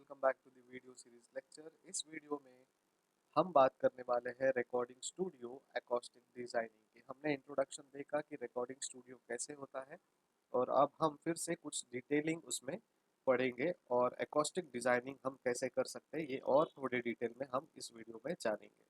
Welcome back to the video series lecture. इस वीडियो में हम बात करने वाले हैं रिकॉर्डिंग स्टूडियो एकॉस्टिक डिजाइनिंग की। हमने इंट्रोडक्शन देखा कि रिकॉर्डिंग स्टूडियो कैसे होता है और अब हम फिर से कुछ डिटेलिंग उसमें पढ़ेंगे और एकॉस्टिक डिजाइनिंग हम कैसे कर सकते हैं ये और थोड़े डिटेल में हम इस वीडियो में जानेंगे।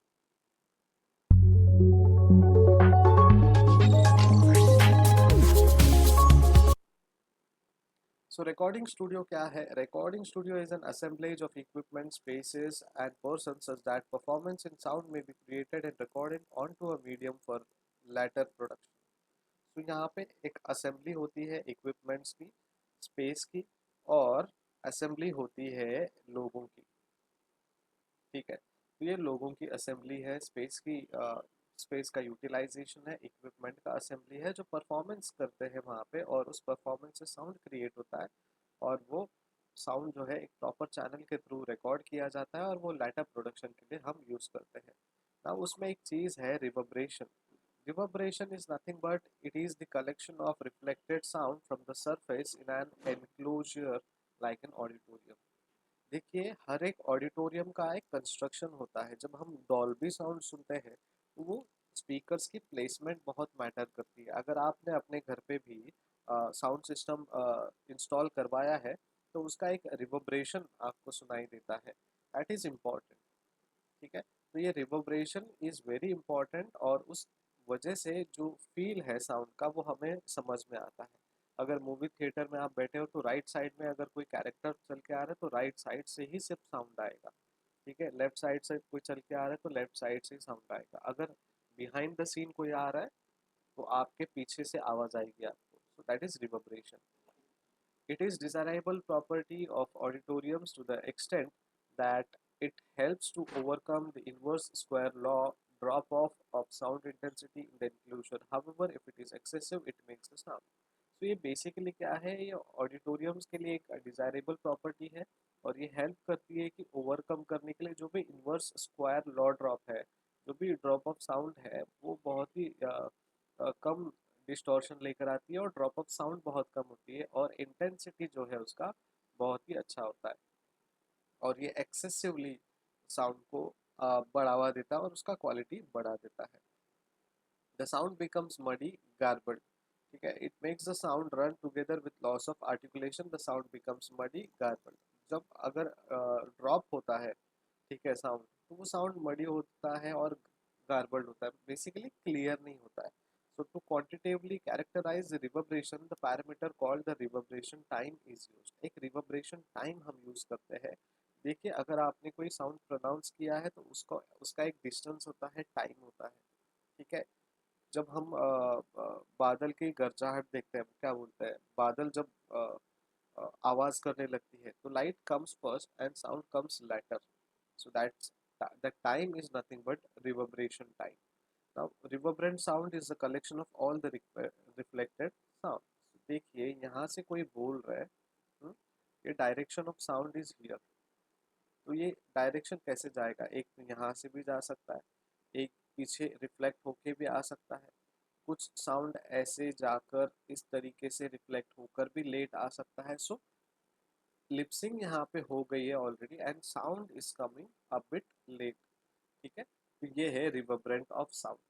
So recording studio क्या है? Recording studio is an assemblage of equipment, spaces and persons such that performance in sound may be created and recorded onto a medium for later production. तो यहाँ पे एक असेंबली होती है इक्विपमेंट्स की, space की और असेंबली होती है लोगों की। ठीक है, तो ये लोगों की असेंबली है, स्पेस की स्पेस का यूटिलाइजेशन है, इक्विपमेंट का असेंबली है जो परफॉर्मेंस करते हैं वहाँ पे और उस परफॉर्मेंस से साउंड क्रिएट होता है और वो साउंड जो है एक प्रॉपर चैनल के थ्रू रिकॉर्ड किया जाता है और वो लेटर प्रोडक्शन के लिए हम यूज़ करते हैं ना। उसमें एक चीज़ है reverberation. Reverberation is nothing but it is the collection of reflected sound from the surface in an enclosure like an auditorium. देखिए, हर एक ऑडिटोरियम का एक कंस्ट्रक्शन होता है। जब हम डॉल्बी साउंड सुनते हैं तो वो स्पीकर्स की प्लेसमेंट बहुत मैटर करती है। अगर आपने अपने घर पे भी साउंड सिस्टम इंस्टॉल करवाया है तो उसका एक रिवर्बरेशन आपको सुनाई देता है। That is important. ठीक है, तो ये रिवर्बरेशन इज़ वेरी इंपॉर्टेंट और उस वजह से जो फील है साउंड का वो हमें समझ में आता है। अगर मूवी थिएटर में आप बैठे हो तो राइट साइड में अगर कोई कैरेक्टर चल के आ रहा है तो राइट साइड से ही सिर्फ साउंड आएगा। ठीक है, लेफ्ट साइड से कोई चल के आ रहा है तो लेफ्ट साइड से ही साउंड आएगा। अगर बिहाइंड द सीन कोई आ रहा है तो आपके पीछे से आवाज़ आएगी आपको। So that is reverberation. It is desirable property of auditoriums to the extent that it helps to overcome the inverse square law drop off of sound intensity in the enclosure. However, if it is excessive, it makes a sound. So ये basically क्या है, ये auditoriums के लिए एक desirable property है और ये हेल्प करती है कि ओवरकम करने के लिए जो भी इन्वर्स स्क्वायर लॉ ड्रॉप है, जो भी ड्रॉप ऑफ साउंड है वो बहुत ही कम डिस्टॉर्शन लेकर आती है और ड्रॉप ऑफ साउंड बहुत कम होती है और इंटेंसिटी जो है उसका बहुत ही अच्छा होता है और ये एक्सेसिवली साउंड को बढ़ावा देता है और उसका क्वालिटी बढ़ा देता है। The sound becomes muddy garbled. ठीक है, it makes the sound run together with loss of articulation. The sound becomes muddy garbled. जब अगर ड्रॉप होता है, ठीक है, साउंड, तो वो साउंड मडी होता है और गार्बल्ड होता है, बेसिकली क्लियर नहीं होता है। So to quantitatively characterize the reverberation, the parameter called the reverberation time is used. एक reverberation time हम यूज करते हैं। देखिए, अगर आपने कोई साउंड प्रोनाउंस किया है तो उसका उसका एक डिस्टेंस होता है, टाइम होता है। ठीक है, जब हम बादल की गरजाहट देखते हैं, क्या बोलते हैं, बादल जब आवाज करने लगती है तो light comes first and sound comes later. So that's the time is nothing but reverberation time. Now, reverberant sound is a collection of all the reflected sound. देखिए, यहाँ से कोई बोल रहा है, हम्म, ये direction of sound is here. तो ये डायरेक्शन कैसे जाएगा? एक तो यहाँ से भी जा सकता है, एक पीछे रिफ्लेक्ट होके भी आ सकता है, कुछ साउंड ऐसे जाकर इस तरीके से रिफ्लेक्ट होकर भी लेट आ सकता है। सो लिपसिंग यहाँ पे हो गई है already and sound is coming a bit late. ठीक है, तो ये है reverberant of sound.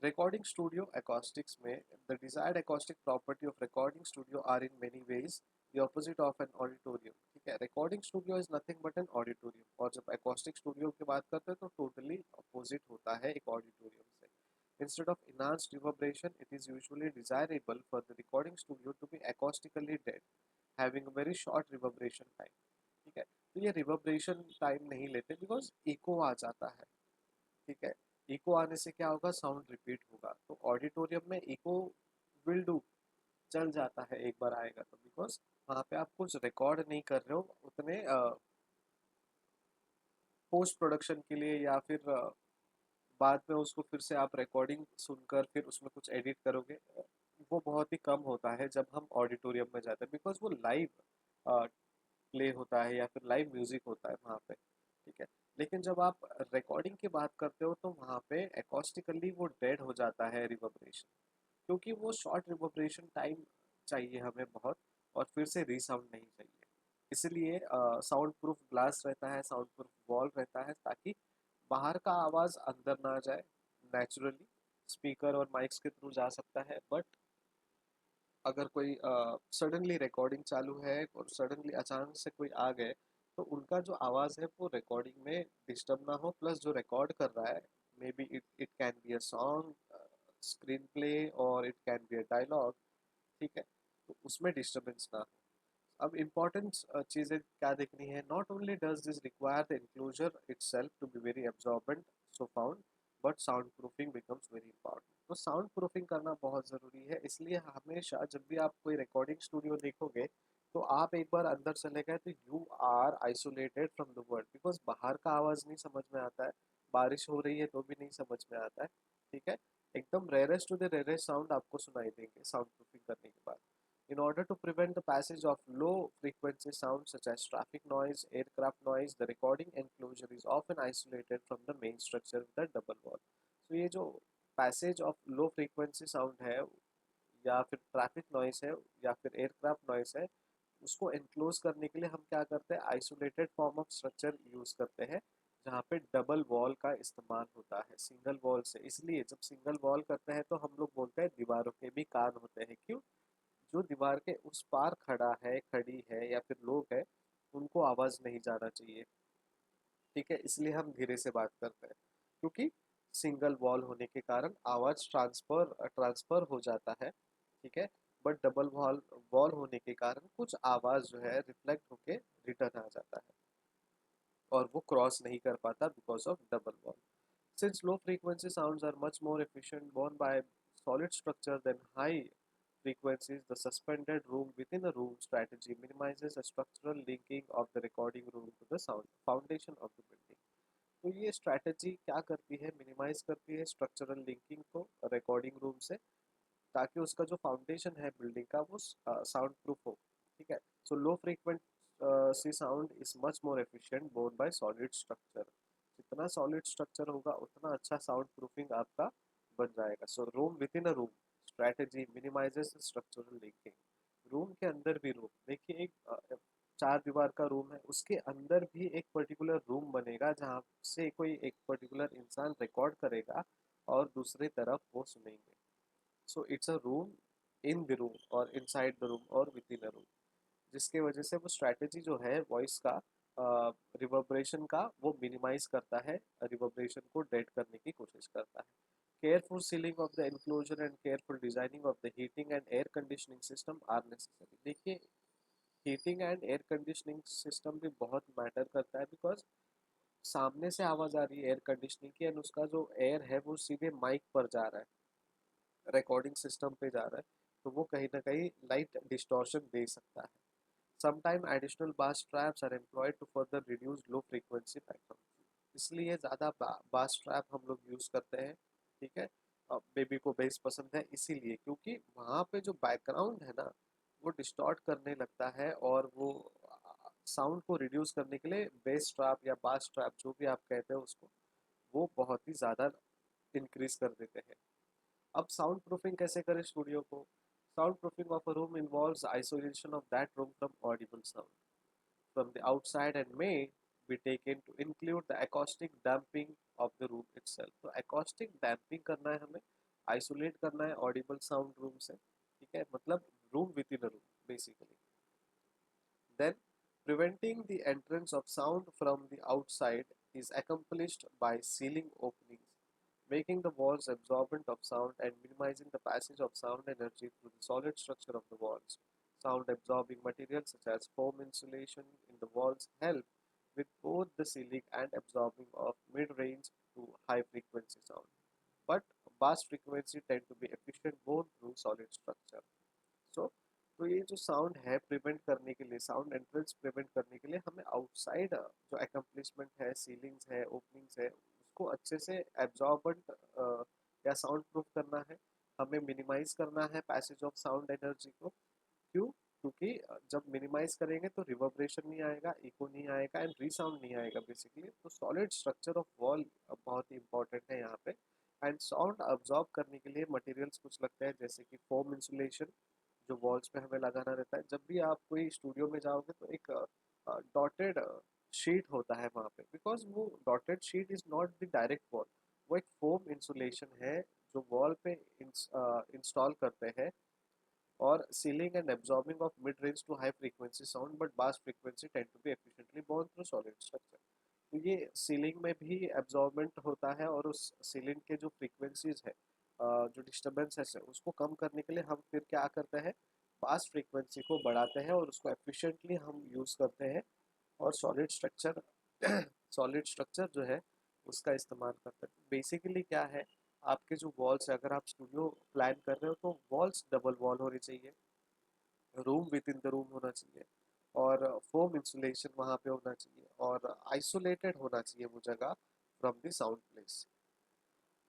Recording studio acoustics में the desired acoustic property of recording studio are in many ways the opposite of an auditorium. ठीक है, recording studio is nothing but an auditorium और जब acoustic studio की बात करते हैं तो totally opposite होता है एक auditorium से। Instead of enhanced reverberation, it is usually desirable for the recording studio to be acoustically dead, having a very short reverberation time. ठीक है, तो ये reverberation time नहीं लेते because echo आ जाता है। ठीक है, इको आने से क्या होगा, साउंड रिपीट होगा। तो ऑडिटोरियम में इको विल डू, चल जाता है एक बार आएगा तो, बिकॉज वहाँ पे आप कुछ रिकॉर्ड नहीं कर रहे हो उतने पोस्ट प्रोडक्शन के लिए या फिर बाद में उसको फिर से आप रिकॉर्डिंग सुनकर फिर उसमें कुछ एडिट करोगे, वो बहुत ही कम होता है जब हम ऑडिटोरियम में जाते हैं बिकॉज वो लाइव प्ले होता है या फिर लाइव म्यूजिक होता है वहाँ पे। ठीक है, लेकिन जब आप रिकॉर्डिंग की बात करते हो तो वहाँ पे एकॉस्टिकली वो डेड हो जाता है रिवर्बरेशन, क्योंकि वो शॉर्ट रिवर्बरेशन टाइम चाहिए हमें बहुत और फिर से रीसाउंड नहीं चाहिए। इसलिए साउंड प्रूफ ग्लास रहता है, साउंड प्रूफ वॉल रहता है, ताकि बाहर का आवाज़ अंदर ना जाए। नेचुरली स्पीकर और माइक्स के थ्रू जा सकता है, बट अगर कोई सडनली रिकॉर्डिंग चालू है और सडनली अचानक से कोई आ गए, तो उनका जो आवाज़ है वो रिकॉर्डिंग में डिस्टर्ब ना हो, प्लस जो रिकॉर्ड कर रहा है, maybe it it can be a song, screenplay, और it can be a dialogue, ठीक है, तो उसमें डिस्टर्बेंस ना हो। अब इम्पोर्टेंट चीज़ें क्या देखनी है, not only does this require the enclosure itself to be very absorbent so found, but sound proofing becomes very important. तो साउंड प्रूफिंग करना बहुत ज़रूरी है, इसलिए हमेशा जब भी आप कोई रिकॉर्डिंग स्टूडियो देखोगे, तो आप एक बार अंदर चले गए तो you are isolated from the world, because बाहर का आवाज़ नहीं समझ में आता है, बारिश हो रही है तो भी नहीं समझ में आता है, ठीक है। एकदम rarest to the rarest sound आपको सुनाई देंगे साउंड प्रूफिंग करने के बाद। In order to prevent the passage of low frequency sounds such as traffic noise, aircraft noise, the recording enclosure is often isolated from the main structure with a double wall. So ये जो passage of low frequency sound है, या फिर traffic noise है, या फिर aircraft noise है, उसको एनक्लोज करने के लिए हम क्या करते हैं, isolated form of structure use करते हैं, जहाँ पे डबल वॉल का इस्तेमाल होता है सिंगल वॉल से। इसलिए जब सिंगल वॉल करते हैं तो हम लोग बोलते हैं दीवारों के भी कान होते हैं। क्यों? जो दीवार के उस पार खड़ा है, खड़ी है, या फिर लोग है, उनको आवाज नहीं जाना चाहिए, ठीक है, इसलिए हम धीरे से बात करते हैं, क्योंकि सिंगल वॉल होने के कारण आवाज ट्रांसफर हो जाता है, ठीक है। बट डबल वॉल वॉल होने के कारण कुछ आवाज जो है रिफ्लेक्ट होके रिटर्न आ जाता है, और वो क्रॉस नहीं कर पाता because of double wall. Since low frequency sounds are much more efficient borne by solid structure than high frequencies, the suspended room within a room strategy minimizes the structural linking of the recording room to the sound foundation of the building. तो ये strategy क्या करती है, minimise करती है structural linking को recording room से, ताकि उसका जो फाउंडेशन है बिल्डिंग का वो साउंड प्रूफ हो, ठीक है। So low frequency sound is much more efficient borne by solid structure. जितना सॉलिड स्ट्रक्चर होगा उतना अच्छा साउंड प्रूफिंग आपका बन जाएगा। So room within a room strategy minimizes structural linking. Room के अंदर भी रूम देखिए, एक चार दीवार का रूम है, उसके अंदर भी एक पर्टिकुलर रूम बनेगा जहाँ से कोई एक पर्टिकुलर इंसान रिकॉर्ड करेगा और दूसरी तरफ वो सुनेंगे। So it's a room in the room और इनसाइड द रूम और विद इन अ रूम, जिसके वजह से वो स्ट्रैटेजी जो है वॉइस का रिवर्बरेशन का वो मिनिमाइज करता है, रिवर्बरेशन को डेड करने की कोशिश करता है। Careful sealing of the enclosure and careful designing of the heating and air conditioning system are necessary. देखिए, heating and air conditioning system भी बहुत मैटर करता है, बिकॉज सामने से आवाज़ आ रही है एयर कंडीशनिंग की, एंड उसका जो एयर है वो सीधे माइक पर जा रहा है, रिकॉर्डिंग सिस्टम पे जा रहा है, तो वो कहीं ना कहीं लाइट डिस्टॉर्शन दे सकता है। Sometime additional bass traps are employed to further reduce low frequency background. इसलिए ज़्यादा बास ट्रैप हम लोग यूज़ करते हैं, ठीक है। बेबी को बेस पसंद है इसीलिए, क्योंकि वहाँ पे जो बैकग्राउंड है ना वो डिस्टॉर्ट करने लगता है, और वो साउंड को रिड्यूस करने के लिए बेस ट्रैप या बास ट्रैप जो भी आप कहते हैं उसको, वो बहुत ही ज़्यादा इंक्रीज कर देते हैं। अब साउंड प्रूफिंग कैसे करें स्टूडियो को? Sound proofing of a room involves isolation of that room from Audible sound from the outside and may be taken to include the acoustic damping of the room itself। तो acoustic damping करना है हमें, isolate करना है audible sound room से, ठीक है, मतलब room within a room basically। Then preventing the entrance of sound from the outside is accomplished by sealing openings, making the walls absorbent of sound and minimizing the passage of sound energy through the solid structure of the walls. Sound absorbing materials such as foam insulation in the walls help with both the sealing and absorbing of mid-range to high frequency sound. But bass frequency tend to be efficient both through solid structure। So तो ये जो sound है prevent करने के लिए, sound entrance prevent करने के लिए हमें आउटसाइड जो अकम्पलिशमेंट है, सीलिंग्स है, ओपनिंग्स है, उसको अच्छे से एब्जॉर्बेंट या साउंड प्रूफ करना है। हमें मिनिमाइज करना है पैसेज ऑफ साउंड एनर्जी को। क्यों? क्योंकि जब मिनिमाइज करेंगे तो रिवर्बरेशन नहीं आएगा, इको नहीं आएगा, एंड रीसाउंड नहीं आएगा बेसिकली। तो सॉलिड स्ट्रक्चर ऑफ वॉल बहुत ही इंपॉर्टेंट है यहाँ पे। एंड साउंड अब्जॉर्ब करने के लिए मटेरियल्स कुछ लगते हैं, जैसे कि फोम इंसुलेशन, जो वॉल्स पे हमें लगाना रहता है। जब भी आप कोई स्टूडियो में जाओगे तो एक डॉटेड शीट होता है वहाँ पे, बिकॉज वो dotted sheet is not the direct wall, वो एक फोम इंसुलेशन है जो वॉल पे इंस्टॉल करते हैं और sealing and absorbing of mid range to high frequency sound but bass frequency tend to be efficiently borne through solid structure. तो ये सीलिंग में भी एब्जॉर्बेंट होता है और उस सीलिंग के जो फ्रीक्वेंसीज है, जो डिस्टर्बेंसेस है, उसको कम करने के लिए हम फिर क्या करते हैं, बास फ्रीक्वेंसी को बढ़ाते हैं और उसको एफिशिएंटली हम यूज़ करते हैं और सॉलिड स्ट्रक्चर सॉलिड स्ट्रक्चर जो है उसका इस्तेमाल करते हैं। बेसिकली क्या है, आपके जो वॉल्स है, अगर आप स्टूडियो प्लान कर रहे हो तो वॉल्स डबल वॉल होनी चाहिए, room within the room होना चाहिए और फोम इंसुलेशन वहाँ पे होना चाहिए और आइसोलेटेड होना चाहिए वो जगह from the sound place.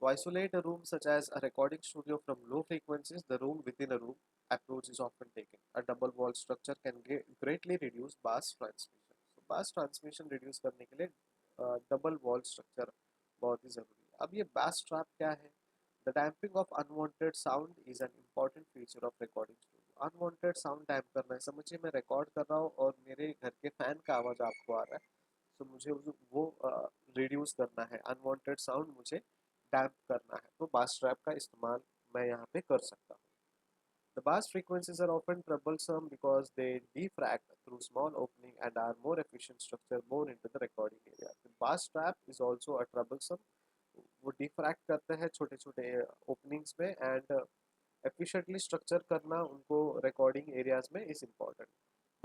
To isolate a room such as a recording studio from low frequencies, the room within a room approach is often taken. A double wall structure can greatly reduce bass transmission. So bass transmission reduce करने के लिए double wall structure बहुत ही ज़रूरी है। अब ये bass trap क्या है? The damping of unwanted sound is an important feature of recording studio. Unwanted sound damp करना है, समझिए मैं रिकॉर्ड कर रहा हूँ और मेरे घर के फैन का आवाज़ आपको आ रहा है, तो मुझे वो रिड्यूस करना है, अनवांटेड साउंड मुझे डैम्प करना है, तो बास ट्रैप का इस्तेमाल मैं यहाँ पे कर सकता हूँ। The bass frequencies are often troublesome because they diffract through small opening and are more efficient structure more into the recording area. The bass trap is also a troublesome, वो डिफ्रैक्ट करते हैं छोटे छोटे ओपनिंग्स में and efficiently structure करना उनको recording areas में is important.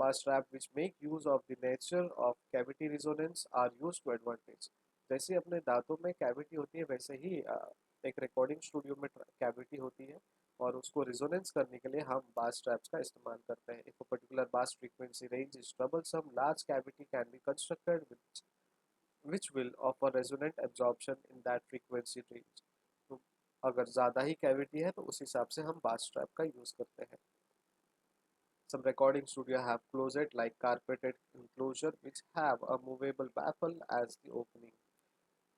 Bass trap which make use of the nature of cavity resonance are used to advantage. जैसे अपने दांतों में कैविटी होती है वैसे ही एक रिकॉर्डिंग स्टूडियो में कैविटी होती है और उसको रिजोनेंस करने के लिए हम बास ट्रैप्स का इस्तेमाल करते हैं। If a particular bass frequency range is troublesome, large cavity can be constructed which will offer resonant absorption in that frequency range. तो अगर ज़्यादा ही कैविटी है तो उस हिसाब से हम बास ट्रैप का यूज़ करते हैं। Some recording studio have closet like carpeted enclosure which have a movable baffle as the opening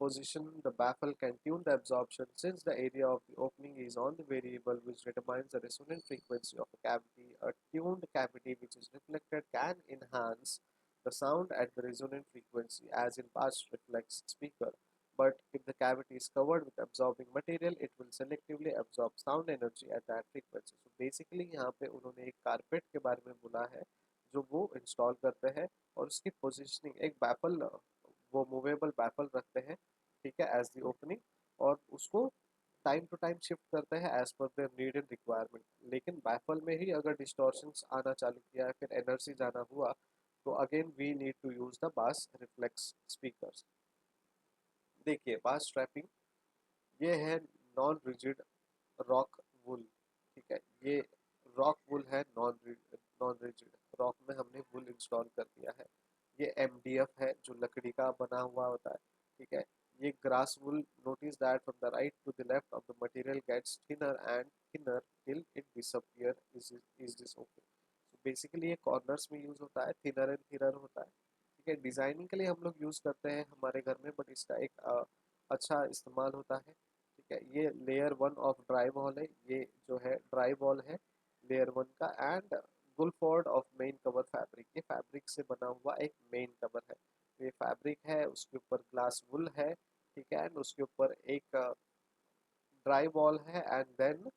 position. The baffle can tune the absorption since the area of the opening is on the variable which determines the resonant frequency of a cavity. A tuned cavity which is reflected can enhance the sound at the resonant frequency as in past reflex speaker. But if the cavity is covered with absorbing material, it will selectively absorb sound energy at that frequency. So basically यहाँ पे उन्होंने एक carpet के बारे में बोला है जो वो इंस्टॉल करते हैं और उसकी पोजिशनिंग एक बैफल, वो मूवेबल बैफल रखते हैं, ठीक है, एज द ओपनिंग, और उसको टाइम टू टाइम शिफ्ट करते हैं as per their need and requirement. लेकिन बैफल में ही अगर डिस्टॉर्शंस आना चालू किया है, फिर एनर्जी जाना हुआ, तो again we need to use the bass reflex speakers. देखिए बास ट्रैपिंग ये है नॉन रिजिड रॉक वुल, ठीक है, ये रॉक वुल है, नॉन रिजिड रॉक में हमने वुल इंस्टॉल कर दिया है। ये एमडीएफ है जो लकड़ी का बना हुआ होता है, ठीक है। ये glass wool, notice that from the right to the left of the material gets thinner and thinner till it disappear, is this okay. So basically ये कॉर्नर्स में यूज होता है, थिनर एंड थिनर होता है, ठीक है। डिजाइनिंग के लिए हम लोग यूज करते हैं हमारे घर में, बट इसका एक अच्छा इस्तेमाल होता है, ठीक है। ये layer one of dry wall है, ये जो है ड्राई वॉल है लेयर वन का, and Guilford of Maine cover fabric, ये फैब्रिक से बना हुआ एक मेन कवर है। तो ये फैब्रिक है, उसके ऊपर ग्लास वुल है, ठीक है, एंड उसके ऊपर एक ड्राई वॉल है एंड देन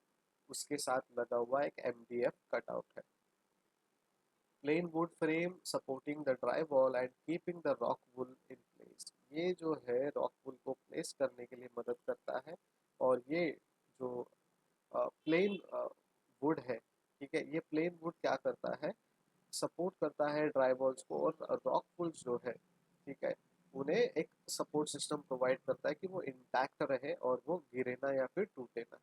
उसके साथ लगा हुआ एक एमडीएफ कटआउट है। Plain wood frame supporting the dry wall and keeping the rock wool in place, ये जो है रॉक वुल को प्लेस करने के लिए मदद करता है। और ये जो प्लेन वुड है, ठीक है, ये प्लेन वुड क्या करता है, सपोर्ट करता है ड्राई वॉल्स को, और रॉक वुल्स जो है, ठीक है, उन्हें एक सपोर्ट सिस्टम प्रोवाइड करता है कि वो इंटैक्ट रहे और वो गिरे ना या फिर टूटे ना।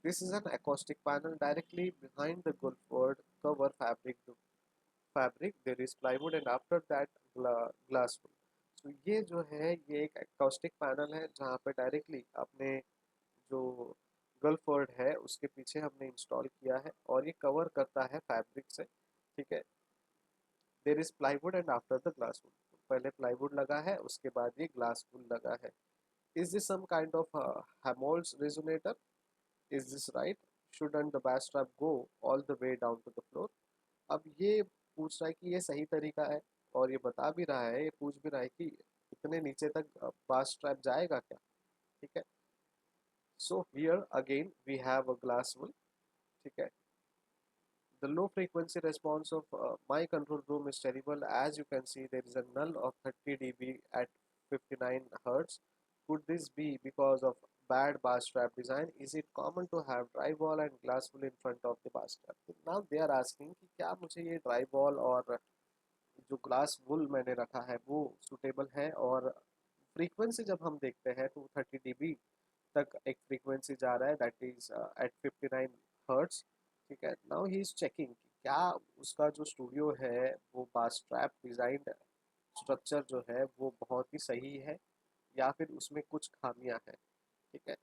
This is an acoustic panel directly behind the Gulford cover fabric there is plywood and after that glass wool। तो ये जो है ये एक acoustic पैनल है जहाँ पे डायरेक्टली अपने जो गल्फर्ड है उसके पीछे हमने इंस्टॉल किया है और ये कवर करता है फैब्रिक से, ठीक है। There is plywood and after the glass wool, पहले प्लाईवुड लगा है उसके बाद ये ग्लास वुल लगा है। Is this some kind of Helmholtz resonator, is this right? shouldn't the bass trap go all the way down to the floor? अब ये पूछ रहा है कि ये सही तरीका है, और ये बता भी रहा है, ये पूछ भी रहा है कि इतने नीचे तक बास ट्रैप जाएगा क्या। ठीक है, so here again we have a glass wool. ठीक है, the low frequency response of my control room is terrible. As you can see, there is a null of 30 dB at 59 hertz. Could this be because of bad bass trap design? Is it common to have drywall and glass wool in front of the bass trap? Now they are asking कि क्या मुझे ये drywall और जो glass वुल मैंने रखा है वो सुटेबल है। और फ्रीक्वेंसी जब हम देखते हैं तो 30 dB तक एक फ्रीक्वेंसी जा रहा है, दैट इज एट 59 हर्ट्स। ठीक है, नाउ ही इज चेकिंग कि क्या उसका जो स्टूडियो है वो बास ट्रैप डिजाइन स्ट्रक्चर जो है वो बहुत ही सही है या फिर उसमें कुछ खामियां हैं। ठीक है,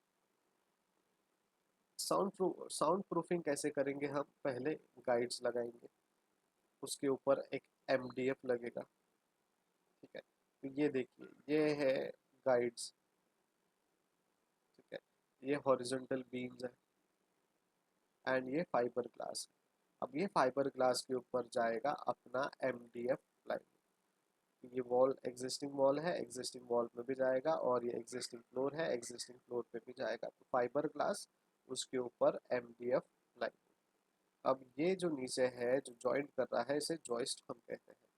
साउंड प्रूफिंग कैसे करेंगे हम, पहले गाइड्स लगाएंगे, उसके ऊपर एक एमडीएफ लगेगा। ठीक है, तो ये देखिए ये है गाइड्स। ठीक है, ये हॉरिजॉन्टल बीम्स है एंड ये फाइबर ग्लास है। अब ये फाइबर ग्लास के ऊपर जाएगा अपना एमडीएफ प्लाईवुड। ये वॉल एग्जिस्टिंग वॉल है, एग्जिस्टिंग वॉल में भी जाएगा, और ये एग्जिस्टिंग फ्लोर है, एग्जिस्टिंग फ्लोर पे भी जाएगा। तो फाइबर ग्लास, उसके ऊपर एमडीएफ प्लाईवुड। अब ये जो नीचे है जो जॉइंट कर रहा है इसे जॉइस्ट हम कहते हैं।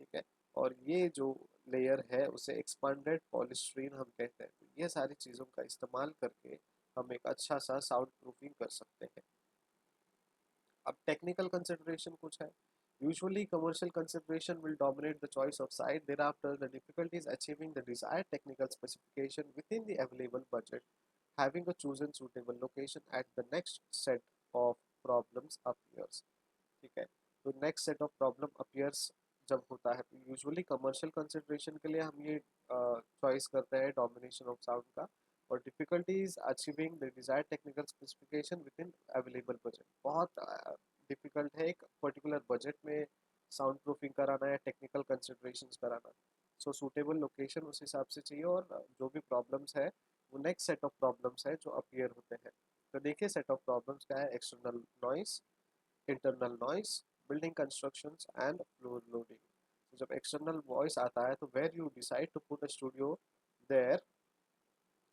ठीक है, और ये जो लेयर है उसे एक्सपांडेड पॉलीस्ट्रीन हम कहते हैं। तो ये सारी चीज़ों का इस्तेमाल करके हम एक अच्छा सा साउंड प्रूफिंग कर सकते हैं। अब टेक्निकल कंसिडरेशन कुछ है। Usually, commercial consideration will dominate the choice of site. Thereafter, the difficulty is achieving the desired technical specification within the available budget. Having a chosen suitable location at the next set of problems appears. ठीक है, तो next set of problem appears जब होता है तो usually commercial consideration के लिए हम ये चॉइस करते हैं डोमिनेशन ऑफ साउंड का। और difficulties achieving the desired technical specification with in available budget. बहुत डिफिकल्ट है एक पर्टिकुलर बजट में साउंड प्रूफिंग कराना या टेक्निकल कंसिडरेशंस कराना। सो सूटेबल लोकेशन उस हिसाब से चाहिए, और जो भी प्रॉब्लम्स है वो नेक्स्ट सेट ऑफ प्रॉब्लम्स है जो अपीयर होते हैं। तो देखिए सेट ऑफ प्रॉब्लम्स क्या है। External noise, internal noise, building constructions and floor loading. तो जब external voice आता है तो where you decide to put a studio, there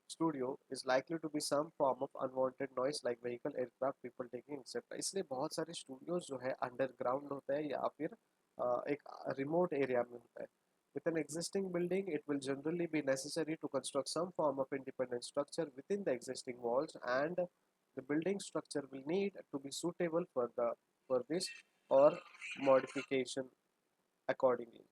studio is likely to be some form of unwanted noise like vehicle, aircraft, people taking etc. इसलिए बहुत सारे studios जो है underground होते हैं या फिर एक remote area में होता है। With an existing building, it will generally be necessary to construct some form of independent structure within the existing walls, and the building structure will need to be suitable for this or modification accordingly.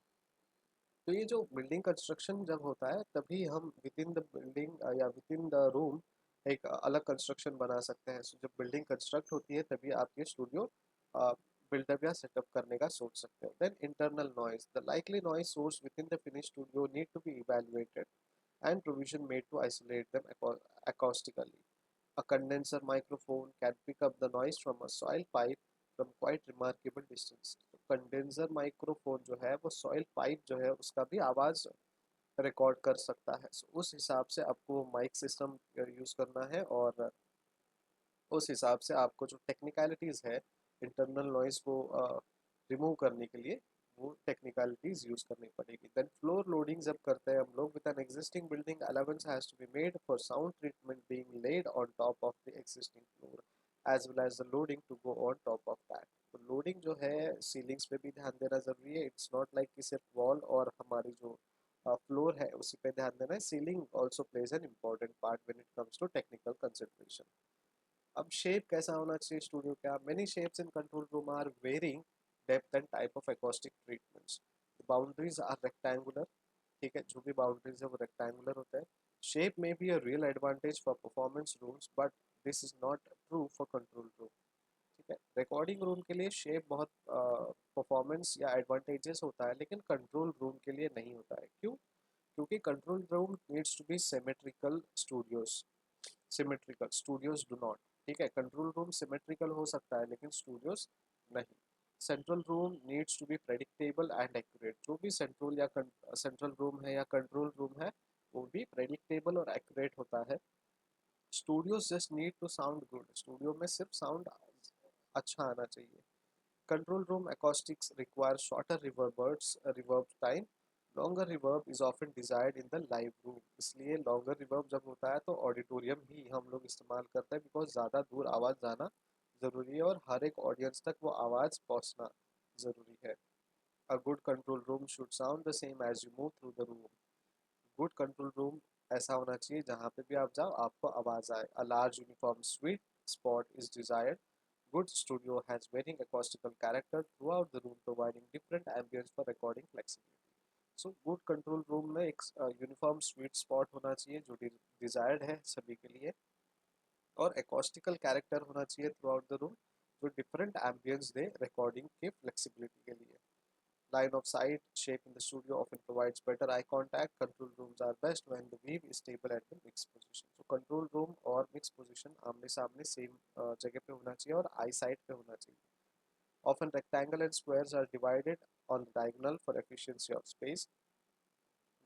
तो ये जो building construction जब होता है तभी हम with in the building या with in the room एक अलग कंस्ट्रक्शन बना सकते हैं। So, जब बिल्डिंग कंस्ट्रक्ट होती है तभी आप ये स्टूडियो बिल्डअप या सेटअप करने का सोच सकते हो। Then internal noise, the likely noise source within the finish studio need to be evaluated and provision made to isolate them acoustically. A condenser microphone can pick up the noise from a soil pipe from quite remarkable distance. तो condenser microphone जो है वो soil pipe जो है उसका भी आवाज़ record कर सकता है। So, उस हिसाब से आपको माइक सिस्टम यूज़ करना है, और उस हिसाब से आपको जो टेक्निकलिटीज़ है इंटरनल नॉइज़ को रिमूव करने के लिए वो टेक्निकलिटीज़ यूज़ करनी पड़ेगी। देन फ्लोर लोडिंग जब करते हैं हम लोग, with an existing building allowance has to be made for sound treatment being laid on top of the existing floor as well as the loading to go on top of that. तो loading जो है ceilings पे भी ध्यान देना ज़रूरी है। It's not like कि सिर्फ वॉल और हमारी जो फ्लोर है उसी पे ध्यान देना है। Ceiling also plays an important part when it comes to technical consideration. अब शेप कैसा होना चाहिए स्टूडियो का। Many shapes in control room are varying depth and type of acoustic treatments. Boundaries are rectangular. ठीक है, जो भी बाउंड्रीज है वो रेक्टेंगुलर होता है। शेप में be a real advantage for performance rooms but this is not true for control room. ठीक है, रिकॉर्डिंग रूम के लिए शेप बहुत परफॉर्मेंस या एडवांटेजेस होता है, लेकिन कंट्रोल रूम के लिए नहीं होता है। क्यों? क्योंकि control room needs to be symmetrical studios do not. ठीक है, कंट्रोल रूम सिमेट्रिकल हो सकता है लेकिन स्टूडियोज नहीं। Central room needs to be predictable and accurate. जो भी सेंट्रल रूम है या कंट्रोल रूम है वो भी प्रेडिक्टेबल और एक्यूरेट होता है। Studios just need to sound good, studio में सिर्फ साउंड अच्छा आना चाहिए. Control room acoustics require shorter reverb time. Longer reverb is often desired in the live room. इसलिए longer reverb जब होता है तो ऑडिटोरियम ही हम लोग इस्तेमाल करते हैं, बिकॉज ज़्यादा दूर आवाज़ जाना ज़रूरी है और हर एक ऑडियंस तक वो आवाज़ पहुंचना ज़रूरी है. A good control room should sound the same as you move through the room. Good control room ऐसा होना चाहिए जहाँ पे भी आप जाओ आपको आवाज़ आए. A large uniform sweet spot is desired. Good studio has varying acoustical character throughout the room, providing different ambience for recording flexibility. So good control room में एक यूनिफॉर्म स्वीट स्पॉट होना चाहिए जो डिजायर्ड है सभी के लिए, और एकॉस्टिकल कैरेक्टर होना चाहिए थ्रू आउट द रूम जो डिफरेंट एम्बियंस दे रिकॉर्डिंग के फ्लेक्सिबिलिटी के लिए. Line of sight shape in the studio often provides better eye contact. Control rooms are best when the weave is stable at the mix position. So control room और mix position आमने सामने same जगह पे होना चाहिए और आई side पे होना चाहिए. Often rectangle and squares are divided on the diagonal for efficiency of space.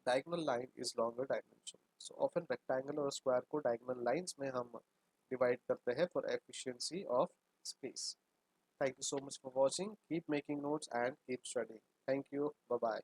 Diagonal line is longer dimension. So often rectangle और square को diagonal lines में हम divide करते हैं for efficiency of space. Thank you so much for watching. Keep making notes and keep studying. Thank you. Bye bye.